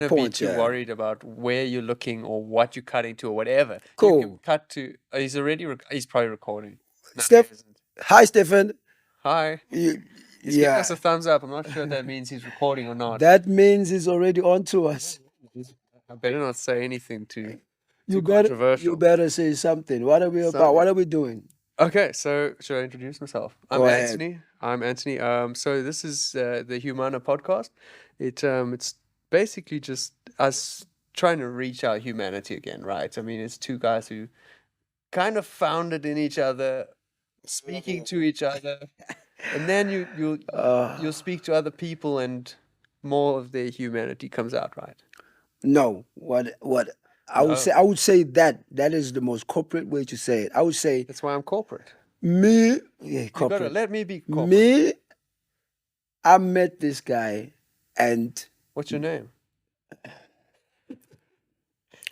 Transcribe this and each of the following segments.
Don't be point. too Yeah. worried about where you're looking or what you're cutting to or whatever. You can Cool. cut to. He's already. He's probably recording. No, he Steph. isn't. Hi, Stephen. Hi. You, He's giving us yeah. a thumbs up. I'm not sure if that means he's recording or not. That means he's already on to us. I better not say anything too You controversial. better say something. What are we about? What are we doing? Okay, so should I introduce myself? I'm Go ahead. Anthony. I'm Anthony. So this is the Humana podcast. It's basically just us trying to reach out humanity again, right? I mean, it's two guys who kind of founded in each other, speaking to each other, and then you'll speak to other people, and more of their humanity comes out, right? No. What No, I would say that is the most corporate way to say it. I would say that's why I'm corporate. me. Yeah, You gotta corporate. let me be corporate. Me. I met this guy, and What's your name?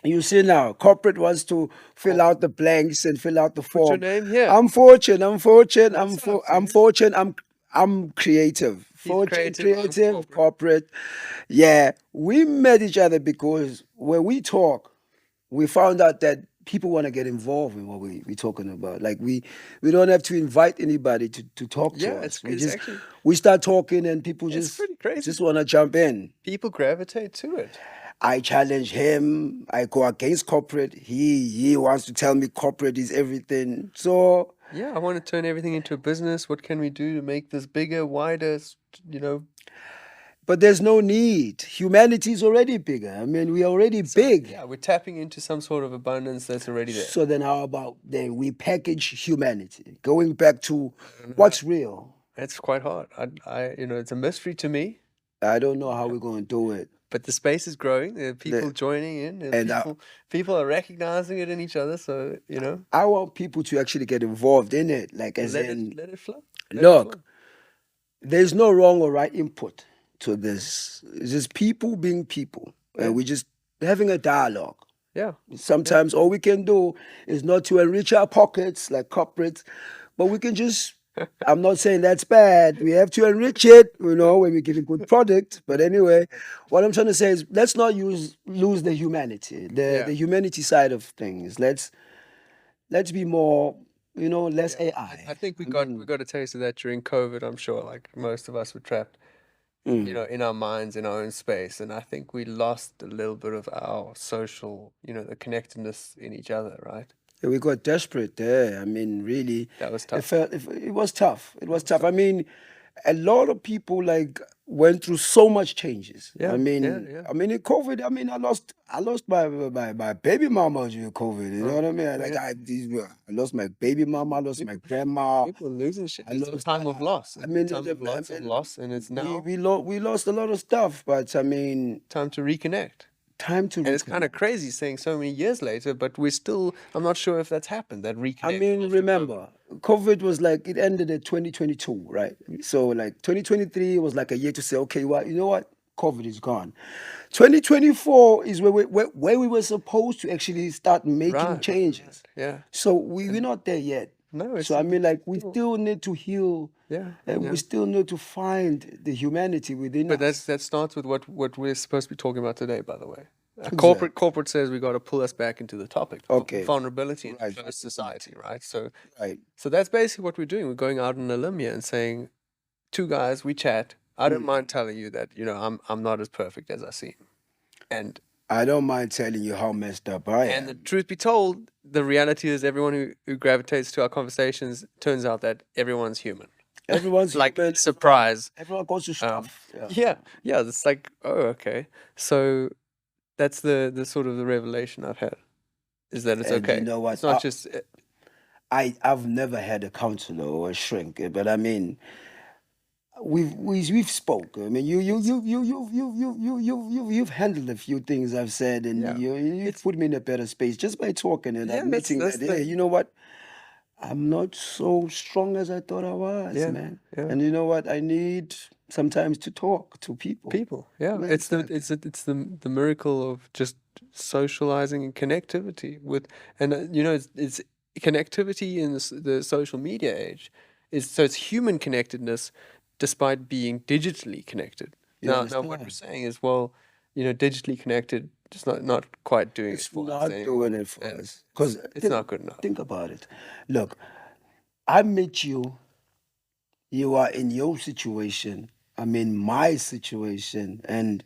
you see now, corporate wants to fill out the blanks and fill out the Put your form. name here. I'm fortunate. I'm fortunate. What's up, I'm dude? fortunate. I'm creative. He's Fortunate, creative, I'm creative, corporate. Yeah, we met each other because when we talk, we found out that people want to get involved in what we're talking about. Like we don't have to invite anybody to talk to Yeah, us. it's actually We start talking and people it's pretty crazy. just want to jump in. People gravitate to it. I challenge him. I go against corporate. He wants to tell me corporate is everything. So Yeah, I want to turn everything into a business. What can we do to make this bigger, wider, you know? but there's no need. Humanity is already bigger. I mean, we're already big. Yeah, we're tapping into some sort of abundance that's already there. So then how about then we package humanity? Going back to what's real. It's quite hard. It's a mystery to me, I don't know how we're going to do it. but the space is growing. There are people joining in, and And people are recognizing it in each other. So, I want people to actually get involved in it. Like as let in, it flow. Let it look, flow. there's no wrong or right input to this. It's just people being people. And we're just having a dialogue. Yeah. Sometimes all we can do is not to enrich our pockets like corporates, but we can just. I'm not saying that's bad. We have to enrich it, when we give a good product. But anyway, what I'm trying to say is let's not lose the humanity, the humanity side of things. Let's be more, less AI. I think we got a taste of that during COVID. I'm sure, like most of us were trapped, in our minds, in our own space, and I think we lost a little bit of our social, the connectedness in each other, right? Yeah, we got desperate there. I mean, really, That was it tough. felt it was tough. It was tough. I mean, a lot of people like went through so much changes. Yeah, I mean, yeah. in COVID, I mean, I lost my baby mama during COVID. You know what I mean? Like I lost my baby mama, I lost my grandma. People are losing shit. I It's a lost. time of loss. I mean, Time of lots of loss, and it's now we lost a lot of stuff, but I mean, time to reconnect. time to. And it's kind of crazy saying so many years later, but I'm not sure if that's happened, that reconnect. I mean, remember, COVID was like, it ended in 2022, right? So, like, 2023 was like a year to say, okay, well, you know what? COVID is gone. 2024 is where we were supposed to actually start making changes. Yeah. So, we're not there yet. No, it's So, I mean, like, we still need to heal. Yeah. And we still need to find the humanity within But us. that starts with what we're supposed to be talking about today, by the way. Corporate says we got to pull us back into the topic. Okay. Vulnerability in Right. closed society, right? So Right. so that's basically what we're doing. We're going out on a limb here and saying, two guys, we chat. I don't mind telling you that, I'm not as perfect as I seem. And I don't mind telling you how messed up I am. and the truth be told, the reality is everyone who gravitates to our conversations turns out that everyone's human. Everyone's Like human. surprise. Everyone goes to stuff. Yeah. It's like, oh, okay. So that's the sort of the revelation I've had, is that it's And okay. you know what? It's not just I've never had a counselor or a shrink, but I mean, we've spoke. I mean, you've handled a few things I've said, and Yeah. you've put me in a better space just by talking and Yeah, admitting that's that, the- hey, you know what? I'm not so strong as I thought I was, Yeah, man. yeah. And you know what? I need sometimes to talk to people. people. Yeah, Yeah, it's the miracle of just socializing and connectivity with, and it's connectivity in the social media age. It's human connectedness, despite being digitally connected. You Now what we're understand? saying is, well, digitally connected, just not quite doing it It's for us not anymore. doing it for And us. Because it's not good enough. think about it. Look, I met you. You are in your situation. I'm in my situation. And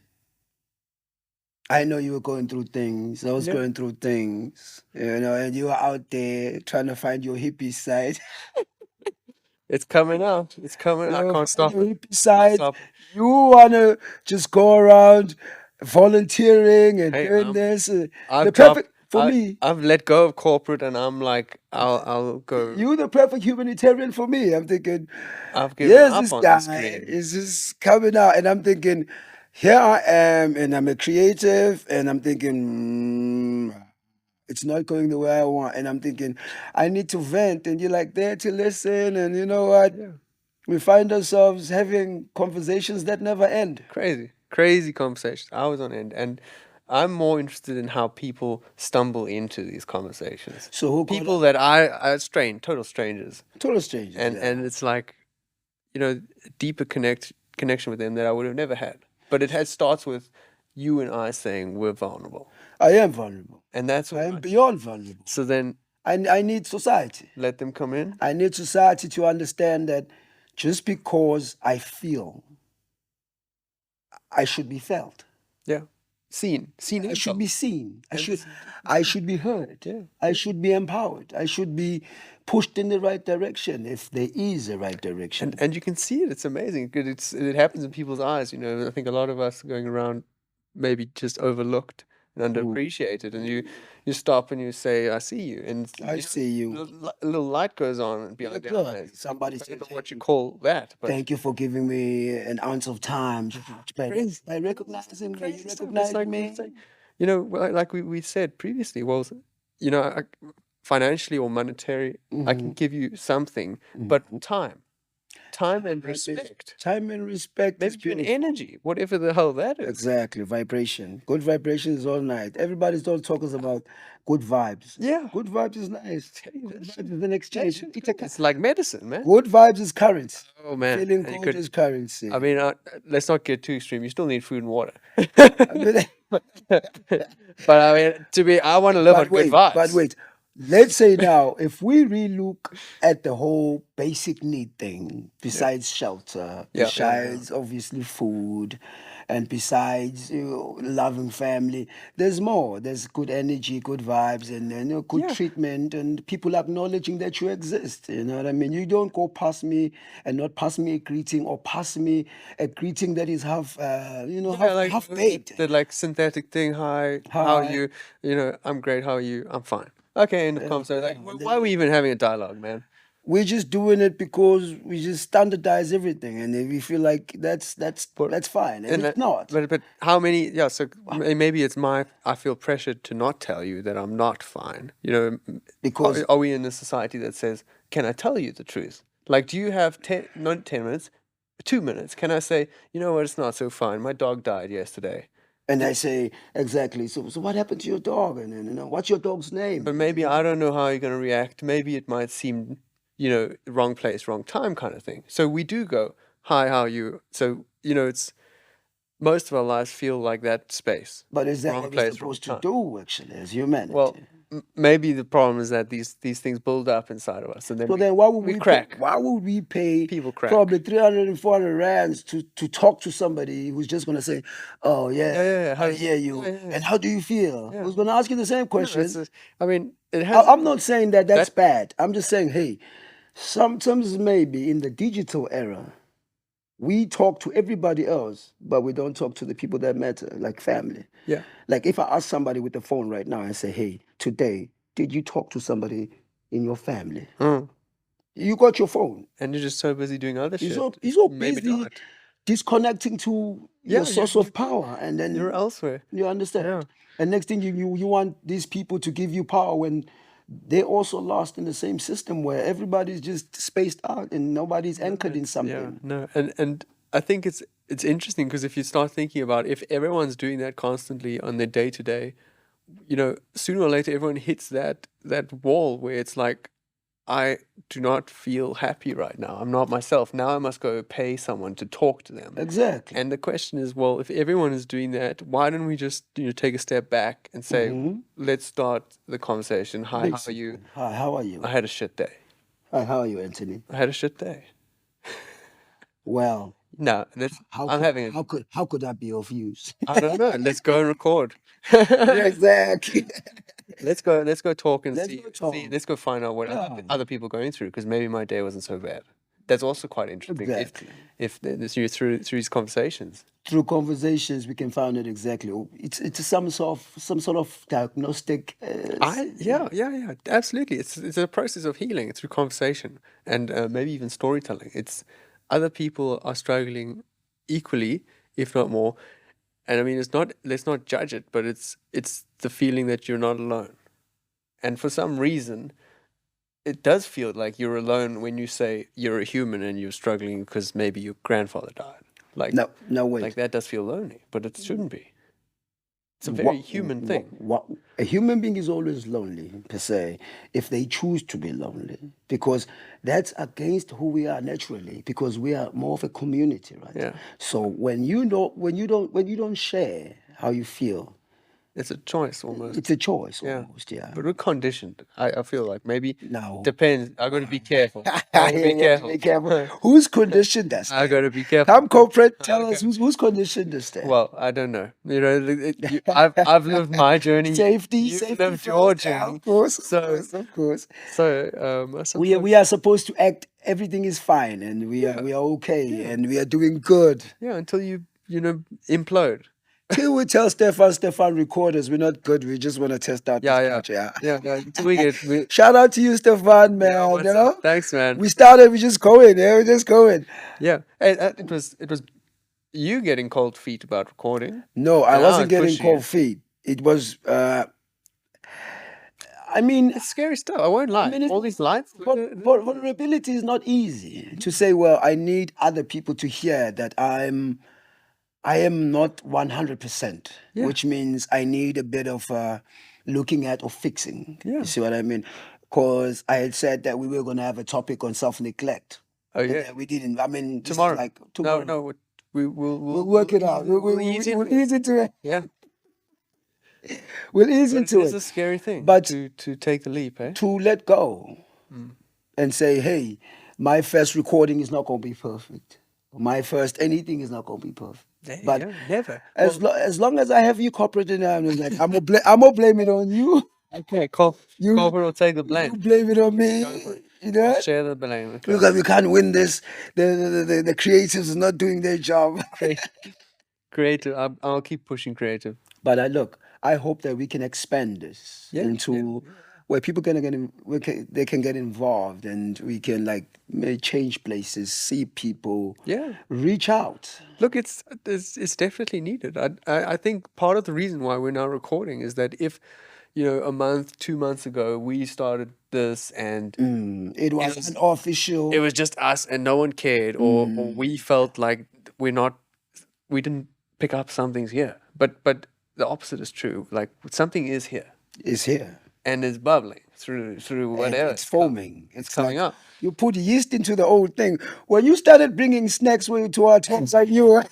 I know you were going through things. I was Yeah, going through things, and you were out there trying to find your hippie side. it's coming out. It's coming. You I know, can't find stop your it. hippie Can't side. stop it. You want to just go around volunteering and Hey, doing this. The I've dropped. perfect, for me, I've let go of corporate, and I'm like, I'll go. you the perfect humanitarian for me. I'm thinking, I've given yes, up this on this guy dream. is just coming out, and I'm thinking, here I am, and I'm a creative, and I'm thinking, it's not going the way I want, and I'm thinking, I need to vent, and you're like there to listen, and you know what? Yeah. We find ourselves having conversations that never end. Crazy, crazy conversations. I was on end, and I'm more interested in how people stumble into these conversations. So who got People up? that I total strangers, Total strangers, and yeah. it's like a deeper connection with them that I would have never had. But it has starts with you and I saying we're vulnerable, I am vulnerable. and that's I what am beyond vulnerable. So then I need society. let them come in. I need society to understand that just because I feel, I should be felt. Yeah, seen I and should be felt. seen. And I should be heard. yeah, I should be empowered. I should be pushed in the right direction if there is a right direction. and you can see it. It's amazing. 'Cause it happens in people's eyes. I think a lot of us going around maybe just overlooked and Mm. underappreciated, and you stop and you say, "I see you," and I see you. a little light goes on Look, behind their look, eyes. somebody I don't said know what thank you you. call that, but Thank you for giving me an ounce of time crazy, by recognizing me. You crazy stuff. recognize It's me. like like we said previously. Well, financially or monetary, I can Hmm. give you something, but Hmm. time and respect, Time and respect is maybe even beautiful. energy, whatever the hell that is. Exactly. Vibration. Good vibration is all night. Everybody's don't talk us about good vibes. Yeah, Good vibes is nice. tell you Good that vibes shit. is an That exchange. shit's good. It's like medicine, man. Good vibes is currency. Oh man, Feeling and you good could. is I currency. mean, let's not get too extreme. You still need food and water. I mean, But I mean, I want to live on good but vibes. wait. Let's say now, if we relook at the whole basic need thing, Yeah, besides shelter, yeah. besides obviously food, and besides loving family, there's more. There's good energy, good vibes, and then good Yeah. treatment, and people acknowledging that you exist. You know what I mean? You don't go past me and not pass me a greeting, or pass me a greeting that is half, Yeah, like half baked. the like synthetic thing. Hi, how are Hi. you? I'm great. How are you? I'm fine. Okay, end of conversation. Like, why are we even having a dialogue, man? We're just doing it because we just standardize everything, and if we feel like But that's fine, and and it's not. but how many? Yeah, so maybe it's I feel pressured to not tell you that I'm not fine. Because Are we in a society that says, "Can I tell you the truth?" Like, do you have not 10 minutes, 2 minutes? Can I say, you know what? It's not so fine. My dog died yesterday. and I say exactly. So what happened to your dog? And then what's your dog's name? But maybe I don't know how you're going to react. Maybe it might seem, wrong place, wrong time kind of thing. So we do go, hi, how are you? So, it's most of our lives feel like that space. But is that Wrong what we're place, wrong supposed to time. do actually as Well, humanity? maybe the problem is that these things build up inside of us and then So then why would we we pay? crack. Why would we pay People crack. probably 300 and 400 rands to talk to somebody who's just gonna say, "Oh yeah, Yeah. I How's, hear yeah, you," yeah, yeah. and how do you feel? Yeah. Who's gonna ask you the same No, question? I mean, it has I'm not saying that that's that. bad. I'm just saying, hey, sometimes maybe in the digital era, we talk to everybody else, but we don't talk to the people that matter, like family. Yeah. Like if I ask somebody with the phone right now and say, hey, today, did you talk to somebody in your family? Mm. You got your phone. And you're just so busy doing other shit. He's so Maybe busy not. disconnecting to your Yeah, source of power, and you're then elsewhere. you understand. Yeah. And next thing you want these people to give you power when they also lost in the same system where everybody's just spaced out and nobody's No, anchored in yeah, something. no, and I think it's interesting because if you start thinking about if everyone's doing that constantly on their day to day, sooner or later everyone hits that wall where it's like I do not feel happy right now. I'm not myself. Now I must go pay someone to talk to them. Exactly. And the question is, well, if everyone is doing that, why don't we just take a step back and say, let's start the conversation. Hi, how are you? Hi, how are you? I had a shit day. Hi, how are you, Anthony? I had a shit day. Well, No, I'm having it. how could that be of use? I don't know. Let's go and record. Exactly. Let's go talk and Let's see go talk. let's go find out what other people are going through, because maybe my day wasn't so bad. That's also quite interesting. Exactly. If this you through these conversations. Through conversations, we can find it exactly. It's some sort of diagnostic. Yeah, absolutely. It's a process of healing through conversation and maybe even storytelling. It's other people are struggling equally, if not more. And I mean, it's not, let's not judge it, but it's the feeling that you're not alone. And for some reason, it does feel like you're alone when you say you're a human and you're struggling because maybe your grandfather died. Like, No, wait. like that does feel lonely, but it shouldn't be. It's a What, very human thing. what a human being is always lonely per se, if they choose to be lonely, because that's against who we are naturally. Because we are more of a community, right? Yeah. So when you don't share how you feel, It's a choice almost. it's a choice Yeah. almost. Yeah. But we're conditioned. I feel like maybe No. depends. I got to be careful. I got to be You have to careful. be careful. Who's conditioned us? I got to be careful. Come, corporate, tell us who's conditioned us there. Well, I don't know. I've lived my journey. Safety, You've safety lived your first. Yeah, journey. of course, So, of course. so We are supposed to act. Everything is fine, and we are okay, and we are doing good. yeah, until you implode. Till we tell Stefan, recorders, we're not good. We just want to test out Yeah, this yeah, culture. yeah. Until we get. Shout out to you, Stefan, man. What's You know, up? Thanks, man. we started. We just going. Yeah, we're just going. Yeah, it was you getting cold feet about recording. No, I And wasn't was getting pushing cold it. feet. It was. I mean, It's scary stuff. I won't lie. All these lights. vulnerability is not easy to say. Well, I need other people to hear that I am not 100%, Yeah. which means I need a bit of looking at or fixing. Yeah. You see what I mean? Because I had said that we were going to have a topic on self-neglect. Oh yeah. We didn't. I mean, this is Tomorrow. like tomorrow. No. We'll We'll work it out. We'll ease ease into it. Yeah. We'll ease But into it's it. a scary thing. But to take the leap, eh? to let go and say, hey, my first recording is not going to be perfect. My first anything is not going to be perfect. But yeah, never. as long as I have you corporate in there, I'm like, I'm gonna blame it on you. Okay, corporate will take the You blame. blame it on me. You know, Share the blame. Okay. because we can't win this. The creatives are not doing their job. Creative. I'll keep pushing creative. But I hope that we can expand this into where people they can get involved, and we can like may change places, see people, Yeah. reach out. Look, it's definitely needed. I think part of the reason why we're now recording is that if, a month, 2 months ago, we started this and It was unofficial. it was just us and no one cared, or we felt like we didn't pick up something's here. But the opposite is true. Like something is here It's here. and it's bubbling through And whatever. it's foaming. It's coming like up. You put yeast into the old thing. When you started bringing snacks to our homes, like you were.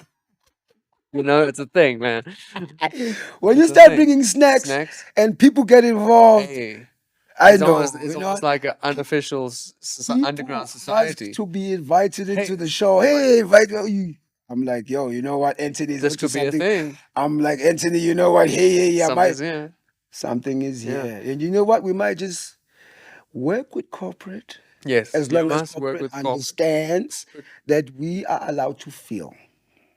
It's a thing, man. When you It's a start thing. bringing snacks, Snacks. and people get involved, Hey, I it's know. almost like an unofficial underground People society. ask to be invited into the show. Hey, invite you. I'm like, yo, you know what, Anthony? This could be a thing. I'm like, Anthony, you know what? Hey, Something's here. something is Yeah. here. And you know what? We might just work with corporate. Yes, As you long as must work corporate with corporate. understands that we are allowed to feel.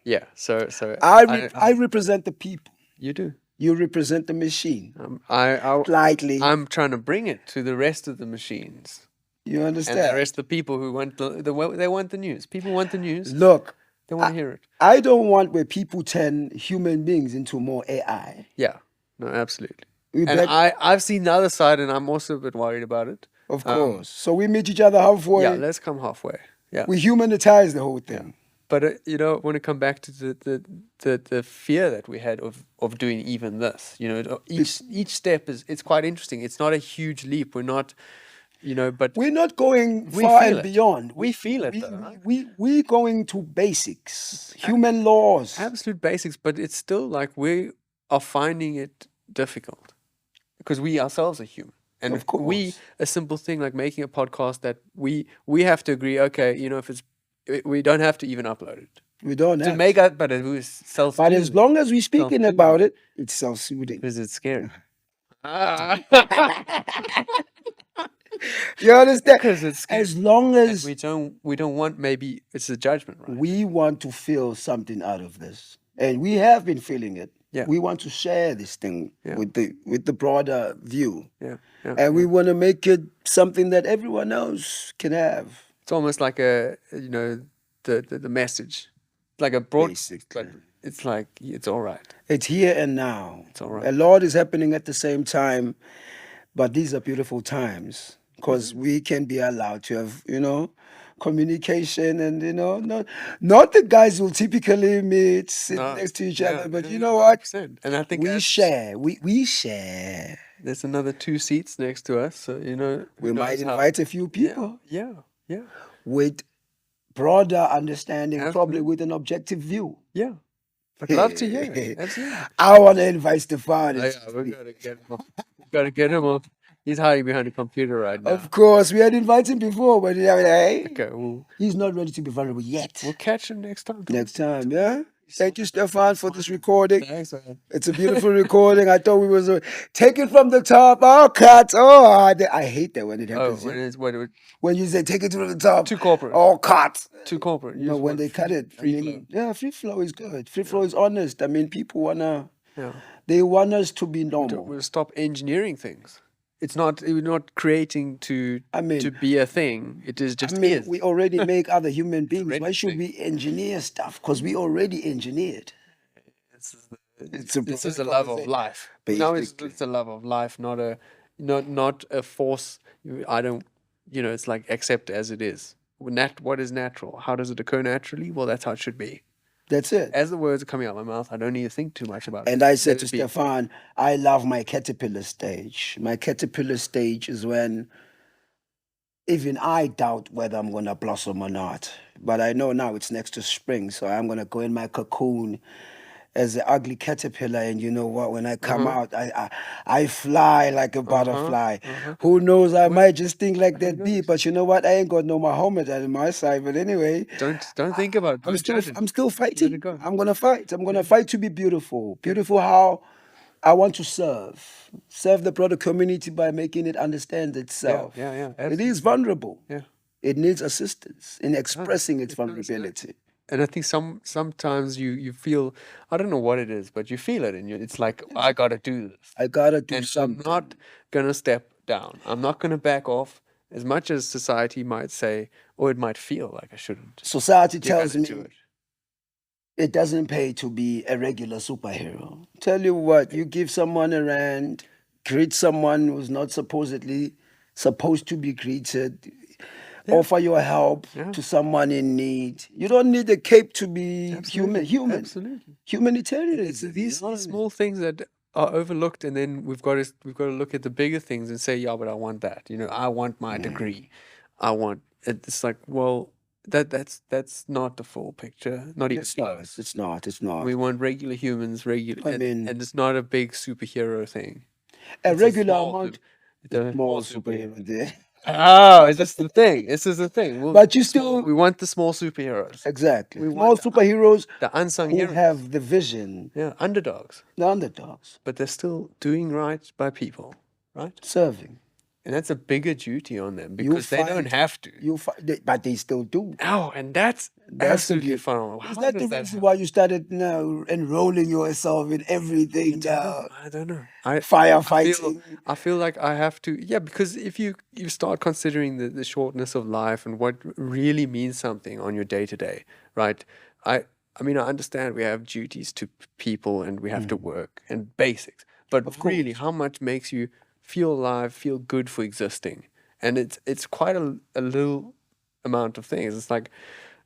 Yeah, so I represent the people. you do. You represent the machine. Slightly. I'm trying to bring it to the rest of the machines. You And understand? the rest of the people who want they want the news. People want the news. Look, They want to hear it. I don't want where people turn human beings into more AI. Yeah. No, absolutely. We And back- I've seen the other side, and I'm also a bit worried about it. Of course. So we meet each other halfway. Yeah, let's come halfway. Yeah. We humanitize the whole thing. But when it come back to the fear that we had of doing even this, each step it's quite interesting. It's not a huge leap. We're not but We're not going we far feel and it. beyond. We feel it though, right? We going to basics, human laws. Absolute basics, but it's still like we are finding it difficult because we ourselves are human. And Of course. a simple thing like making a podcast that we have to agree, okay, if we don't have to even upload it. We don't To have make to. it, but it was self But as long as we're speaking about it, it's self-soothing. because it's scary. Ah. You understand? Because it's scary. As long And as we don't want, maybe it's a judgment, right? we want to feel something out of this, and we have been feeling it. Yeah. We want to share this thing Yeah. with the broader view, Yeah. and we want to make it something that everyone else can have. It's almost like the message, like a broad, Basically. but it's like it's all right. It's here and now. It's all right. A lot is happening at the same time, but these are beautiful times because we can be allowed to have, communication and, not the guys who typically meet, sit No, next to each yeah, other, but yeah, you know what? 100%. And I think We that's- share. We share. there's another 2 seats next to us, so who We might knows how- invite a few people Yeah. with broader understanding, probably Absolutely. with an objective view. Yeah. I'd love to hear it. Absolutely. I want to invite Stefan. Oh, yeah, we gotta get him off. We gotta get him off. He's hiding behind a computer right now. Of course, we had invited him before, but hey, Okay, we'll he's not ready to be vulnerable yet. catch him next time. Next time, yeah. Thank you, Stefan, for this recording. Thanks, man. It's a beautiful recording. I thought we was take it from the top. Oh, cut. Oh, I hate that when it Oh, happens. when yeah. it's when When you say take it from the top. too corporate. Oh, cut. Too corporate. You No, just when want they cut it. free I flow. mean, yeah, free flow is good. Free flow is honest. I mean, people Yeah. they want us to be normal. We'll stop engineering things. We're not creating to be a thing. It is just is. We already make other human beings. already Why should we engineer stuff? Because we already engineered. This is a love of life. No, it's a love of life, not a force. I don't. It's like accept as it is. What is natural? How does it occur naturally? Well, that's how it should be. That's it. As the words are coming out of my mouth, I don't need to think too much about it. And I said Let to it be. Stefan, I love my caterpillar stage. My caterpillar stage is when even I doubt whether I'm going to blossom or not. But I know now it's next to spring, so I'm going to go in my cocoon as an ugly caterpillar, and you know what? When I come out, I fly like a butterfly. Who knows? I might just think like that bee, but you know what? I ain't got no Muhammad on my side. But anyway, Don't think about it. I'm Don't still judge it. I'm still fighting. go. I'm gonna fight. I'm gonna fight to be beautiful. Beautiful how I want to serve. Serve the broader community by making it understand itself. Yeah. It is vulnerable. Yeah. It needs assistance in expressing its it does, vulnerability. And I think sometimes you feel, I don't know what it is, but you feel it and it's like, I gotta do this. I gotta do And something. I'm not gonna step down. I'm not gonna back off as much as society might say, or it might feel like I shouldn't. Society You tells gotta me do it. it doesn't pay to be a regular superhero. Tell you what, you give someone a rand, greet someone who's not supposedly supposed to be greeted, offer your help to someone in need. You don't need a cape to be human. Absolutely. Humanitarian. It's these small things that are overlooked, and then we've got to look at the bigger things and say, yeah, but I want that. I want my degree. I want. It's like, well, that's not the full picture. Not even close. It's not. It's not. We want regular humans, I mean- and it's not a big superhero thing. A It's regular small amount. It's a Small small superhero there. Oh, is this the thing? This is the thing. But you still- we want the small superheroes, Exactly. We Small want superheroes the unsung who heroes. have the vision, Yeah, underdogs, the underdogs, but they're still doing right by people, right? serving. And that's a bigger duty on them because they don't have to. But they still do. Oh, and that's That's absolutely the- phenomenal. Is How that the does that reason happen? why you started now enrolling yourself in everything now? I don't know. I Firefighting. I feel like I have to. Yeah, because if you start considering the shortness of life and what really means something on your day to day, right? I mean, I understand we have duties to people and we have to work and basics, but really, how much makes you feel alive, feel good for existing? And it's quite a little amount of things. It's like,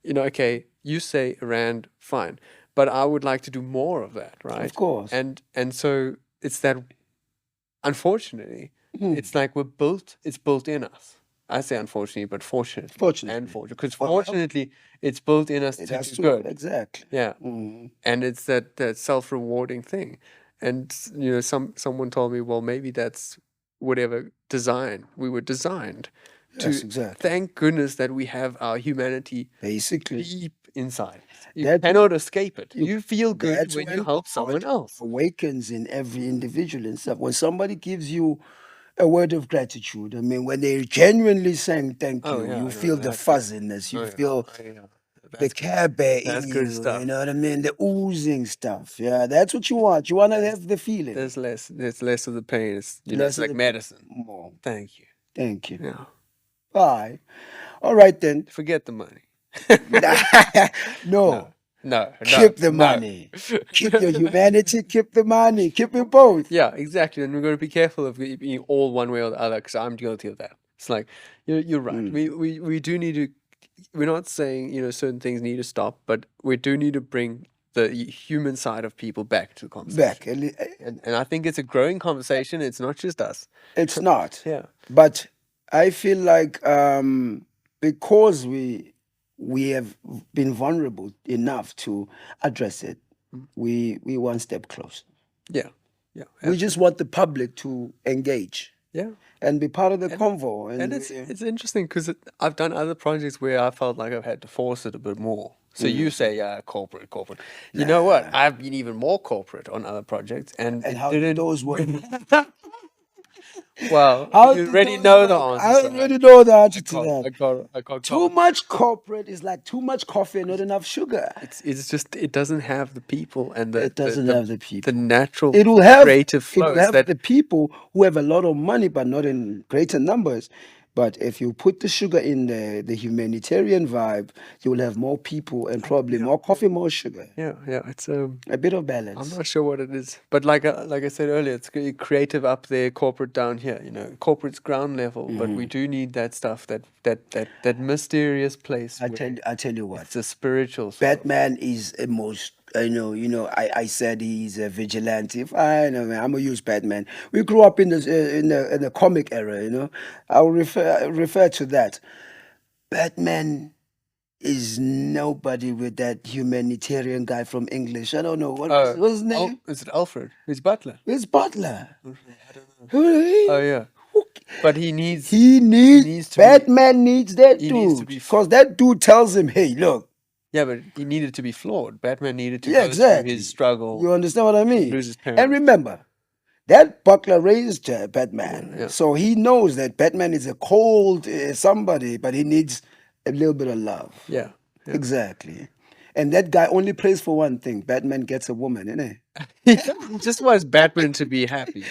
okay, you say rand, fine, but I would like to do more of that, right? Of course. And so it's that. Unfortunately, it's like it's built in us. I say unfortunately, but fortunately. Fortunately. And fortunate. Because Well, fortunately, it's built in us to that's do true. good. Exactly. Yeah. Mhm. And it's that self-rewarding thing. And, someone told me, well, maybe that's whatever design we were designed Yes, to. exactly. Thank goodness that we have our humanity Basically, deep inside. You that cannot escape it. you, You feel good that's when you when help someone God else. awakens in every individual and stuff. When somebody gives you a word of gratitude, I mean, when they're genuinely saying thank Oh you, yeah, you no, feel the that's good. fuzziness, you Oh feel yeah, the that's good. Care Bear That's in good you, stuff. you know what I mean? The oozing stuff. Yeah, that's what you want. You want to have the feeling. There's less of the pain. It's Less it's of like the medicine. more. Thank you. Thank you. Yeah. Bye. All right then. Forget the money. No. No, no, no, Keep the no. money. Keep your humanity. Keep the money. Keep it both. Yeah, exactly. And we're going to be careful of being all one way or the other, because I'm guilty of that. It's like you're right. Mm. We do need to. We're not saying certain things need to stop, but we do need to bring the human side of people back to the Back. conversation. And I think it's a growing conversation. It's not just us. It's not. Yeah. But I feel like because we have been vulnerable enough to address it, we one step closer. Yeah. Yeah. We just want the public to engage Yeah. and be part of the And convo. and it's interesting because I've done other projects where I felt like I've had to force it a bit more. So you say, yeah, corporate, corporate. You know what? I've been even more corporate on other projects, and and it how did didn't. those work? Well, How you did already those know the work? answer. I So already know the answer I to can't. that. I can't Too comment. much corporate is like too much coffee and not enough sugar. It's just it doesn't have the people and It doesn't have the the people. natural It'll have creative it'll flows have that. the people who have a lot of money but not in greater numbers. But if you put the sugar in the humanitarian vibe, you will have more people and probably Yeah, more coffee, more sugar. yeah. It's A bit of I'm balance. not sure what it is, but like I said earlier, it's creative up there, corporate down here. Corporate's ground level, but we do need that stuff, that mysterious place where I tell you what. it's a spiritual sort of. Batman is a most I said he's a vigilante. Fine, I mean, I'm gonna use Batman. We grew up in the comic era, I'll refer to that. Batman is nobody with that humanitarian guy from English. I don't know what's his name. Is it Alfred? His butler. It's Butler. I don't know. Who- Oh yeah, but he needs He needs to be Batman needs that he needs to dude be because that dude tells him, "Hey, look, yeah, but he needed to be flawed. Batman needed to yeah, go through his exactly. struggle, You understand what I mean?" lose his And parents. remember, that Butler raised Batman, Yeah. so he knows that Batman is a cold somebody, but he needs a little bit of love. Yeah. Exactly. And that guy only prays for one thing: Batman gets a woman, innit? He just wants Batman to be happy.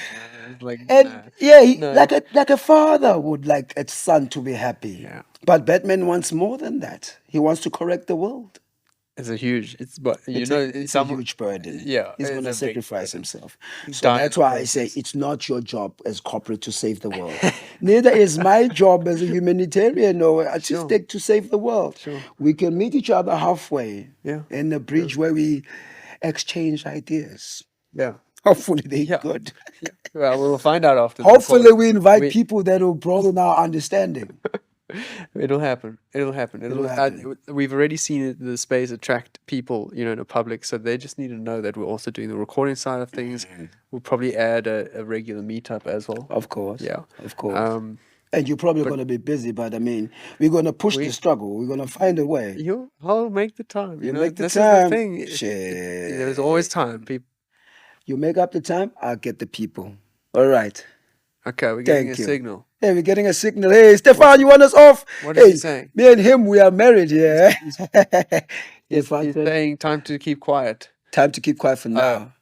Like, And yeah, no, like a father would like a son to be happy. yeah, But Batman wants more than that. He wants to correct the world. but It's a huge burden. yeah, He's going it's to a big sacrifice burden. himself. He's So dying that's in the why I say process. it's not your job as corporate to save the world. Neither is my job as a humanitarian or artistic to save the world. Sure. We can meet each other halfway Yeah. in the bridge where we exchange ideas. Yeah. Hopefully they're Yeah. good. Yeah. Well, we'll find out after the Hopefully recording. we invite people that will broaden our understanding. It'll happen. It'll happen. It'll happen. We've already seen the space attract people, in the public. So they just need to know that we're also doing the recording side of things. We'll probably add a regular meetup as well. Of course. Yeah. Of course. And you're probably going to be busy, but I mean, we're going to push the struggle. We're going to find a way. I'll make the time. You make the this time. is the thing. There's always time. People. You make up the time, I'll get the people. All right. Okay, we're getting Thank a you. signal. Hey, we're getting a signal. Hey, Stefan, you want us off? What is he saying? Me and him, we are married here. He's Stefan said, saying time to keep quiet. time to keep quiet for now.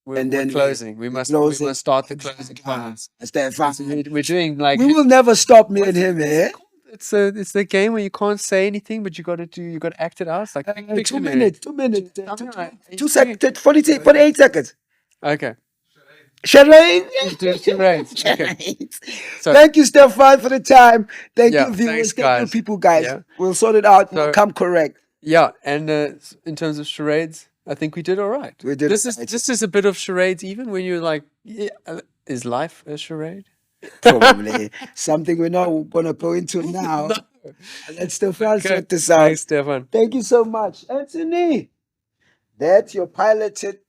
And then we're closing. We must start the closing comments. Stefan, We're doing like we will never stop me and him, eh? it's the game where you can't say anything, but you got to act it out. It's like 2 minutes, 2 minutes, Something like- 2 seconds, 48 seconds. Okay. Charade. Charades. Okay. So Thank you, Stefan, for the time. Thank Yeah, you, viewers. thanks, Thank you, guys. people, guys. Yeah. We'll sort it out. We'll So- come correct. yeah, and in terms of charades, I think we did all right. We did This all is right. this is a bit of charades, even when you're like, is life a charade? Probably something we're not gonna go into now. No. Let Stefan Okay. sort this out. Thanks, Stefan. Thank you so much, Anthony. That's your piloted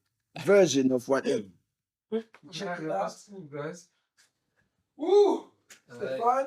version of whatever. Check it out. Guys. Woo! Stefan.